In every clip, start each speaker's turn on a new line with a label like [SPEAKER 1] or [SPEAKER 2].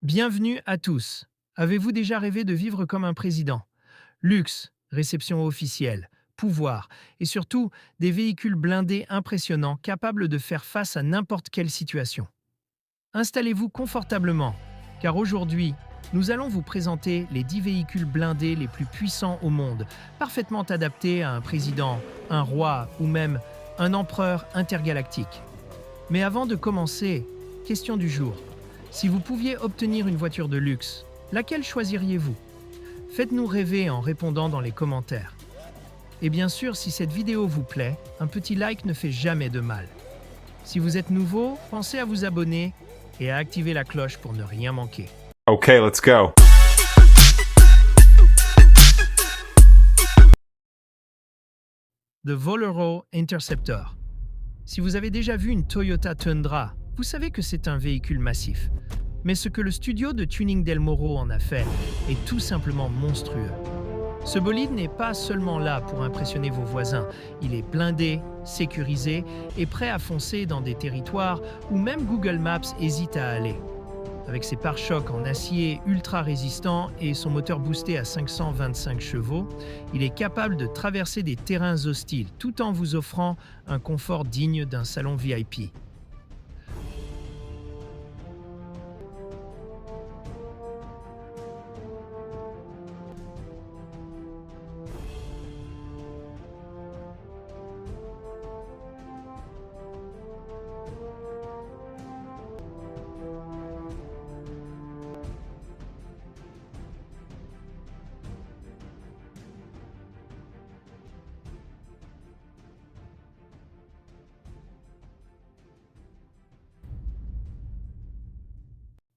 [SPEAKER 1] Bienvenue à tous. Avez-vous déjà rêvé de vivre comme un président? Luxe, réception officielle, pouvoir et surtout des véhicules blindés impressionnants capables de faire face à n'importe quelle situation. Installez-vous confortablement, car aujourd'hui, nous allons vous présenter les 10 véhicules blindés les plus puissants au monde, parfaitement adaptés à un président, un roi ou même un empereur intergalactique. Mais avant de commencer, question du jour. Si vous pouviez obtenir une voiture de luxe, laquelle choisiriez-vous? Faites-nous rêver en répondant dans les commentaires. Et bien sûr, si cette vidéo vous plaît, un petit like ne fait jamais de mal. Si vous êtes nouveau, pensez à vous abonner et à activer la cloche pour ne rien manquer.
[SPEAKER 2] Okay, let's go.
[SPEAKER 1] The Volero Interceptor. Si vous avez déjà vu une Toyota Tundra, vous savez que c'est un véhicule massif. Mais ce que le studio de tuning Del Moro en a fait est tout simplement monstrueux. Ce bolide n'est pas seulement là pour impressionner vos voisins, il est blindé, sécurisé et prêt à foncer dans des territoires où même Google Maps hésite à aller. Avec ses pare-chocs en acier ultra résistants et son moteur boosté à 525 chevaux, il est capable de traverser des terrains hostiles tout en vous offrant un confort digne d'un salon VIP.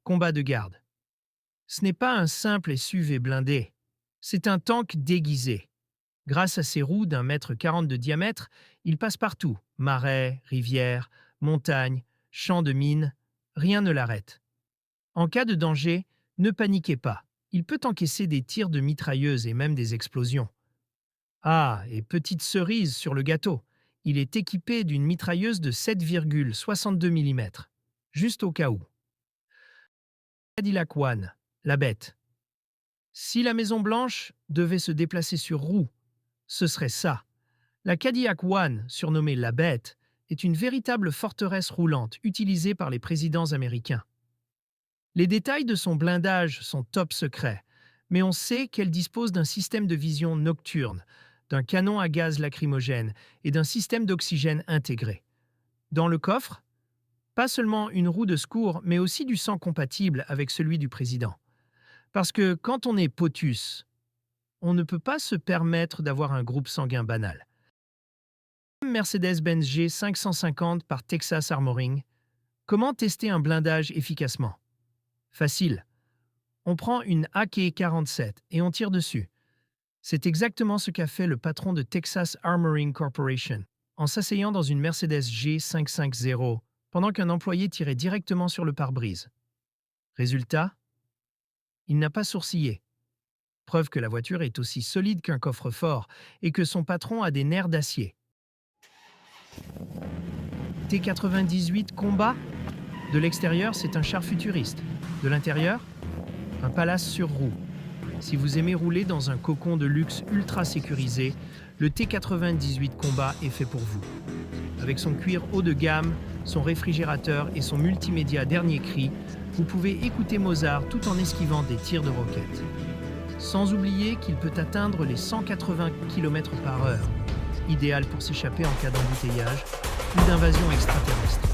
[SPEAKER 1] Combat de garde. Ce n'est pas un simple SUV blindé, c'est un tank déguisé. Grâce à ses roues d'1,40 m de diamètre, il passe partout. Marais, rivières, montagnes, champs de mines, rien ne l'arrête. En cas de danger, ne paniquez pas. Il peut encaisser des tirs de mitrailleuses et même des explosions. Ah, et petite cerise sur le gâteau, il est équipé d'une mitrailleuse de 7,62 mm, juste au cas où. Cadillac One, la bête. Si la Maison Blanche devait se déplacer sur roues, ce serait ça. La Cadillac One, surnommée la bête, est une véritable forteresse roulante utilisée par les présidents américains. Les détails de son blindage sont top secrets, mais on sait qu'elle dispose d'un système de vision nocturne, d'un canon à gaz lacrymogène et d'un système d'oxygène intégré. Dans le coffre, pas seulement une roue de secours, mais aussi du sang compatible avec celui du président. Parce que quand on est POTUS, on ne peut pas se permettre d'avoir un groupe sanguin banal. Mercedes-Benz G550 par Texas Armoring. Comment tester un blindage efficacement? Facile. On prend une AK-47 et on tire dessus. C'est exactement ce qu'a fait le patron de Texas Armoring Corporation en s'asseyant dans une Mercedes G550 pendant qu'un employé tirait directement sur le pare-brise. Résultat? Il n'a pas sourcillé. Preuve que la voiture est aussi solide qu'un coffre-fort et que son patron a des nerfs d'acier. T98 Combat? De l'extérieur, c'est un char futuriste. De l'intérieur, un palace sur roue. Si vous aimez rouler dans un cocon de luxe ultra sécurisé, le T98 Combat est fait pour vous. Avec son cuir haut de gamme, son réfrigérateur et son multimédia dernier cri, vous pouvez écouter Mozart tout en esquivant des tirs de roquettes. Sans oublier qu'il peut atteindre les 180 km/h, idéal pour s'échapper en cas d'embouteillage ou d'invasion extraterrestre.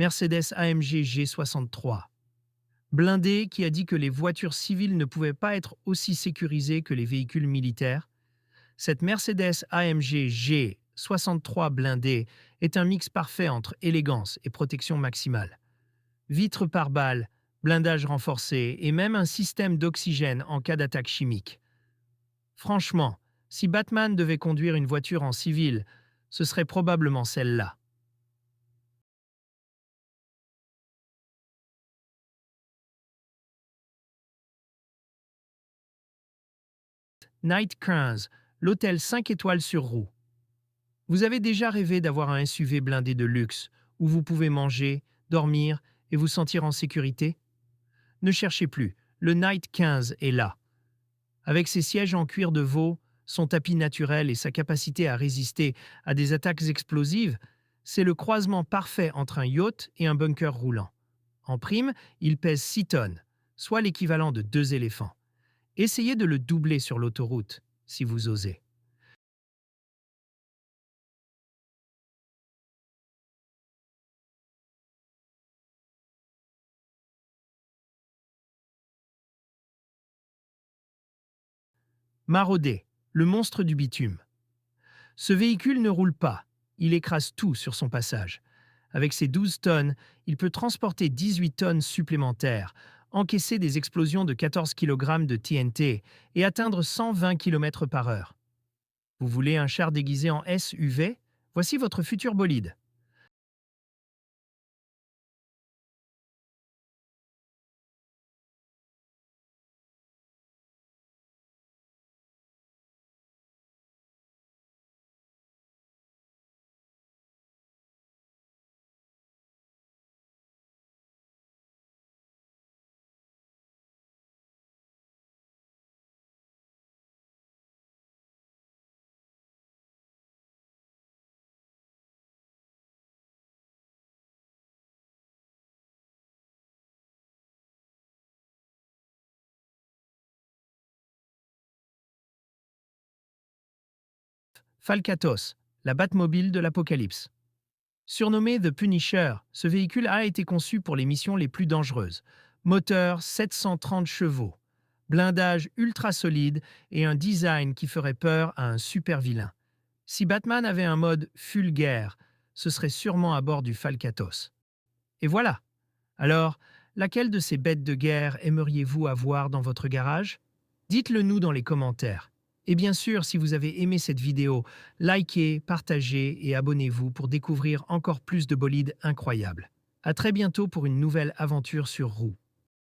[SPEAKER 1] Mercedes-AMG G63. Blindé qui a dit que les voitures civiles ne pouvaient pas être aussi sécurisées que les véhicules militaires, cette Mercedes-AMG G63 blindée est un mix parfait entre élégance et protection maximale. Vitres par balles, blindage renforcé et même un système d'oxygène en cas d'attaque chimique. Franchement, Si Batman devait conduire une voiture en civil, ce serait probablement celle-là. Night 15, l'hôtel 5 étoiles sur roue. Vous avez déjà rêvé d'avoir un SUV blindé de luxe, où vous pouvez manger, dormir et vous sentir en sécurité? Ne cherchez plus, le Night 15 est là. Avec ses sièges en cuir de veau, son tapis naturel et sa capacité à résister à des attaques explosives, c'est le croisement parfait entre un yacht et un bunker roulant. En prime, il pèse 6 tonnes, soit l'équivalent de 2 éléphants. Essayez de le doubler sur l'autoroute, si vous osez. Marauder, le monstre du bitume. Ce véhicule ne roule pas, il écrase tout sur son passage. Avec ses 12 tonnes, il peut transporter 18 tonnes supplémentaires, encaisser des explosions de 14 kg de TNT et atteindre 120 km par heure. Vous voulez un char déguisé en SUV? Voici votre futur bolide. Falcatos, la Batmobile de l'Apocalypse. Surnommé The Punisher, ce véhicule a été conçu pour les missions les plus dangereuses. Moteur 730 chevaux, blindage ultra solide et un design qui ferait peur à un super vilain. Si Batman avait un mode fulgare, ce serait sûrement à bord du Falcatos. Et voilà. Alors, laquelle de ces bêtes de guerre aimeriez-vous avoir dans votre garage? Dites-le nous dans les commentaires. Et bien sûr, si vous avez aimé cette vidéo, likez, partagez et abonnez-vous pour découvrir encore plus de bolides incroyables. À très bientôt pour une nouvelle aventure sur roue.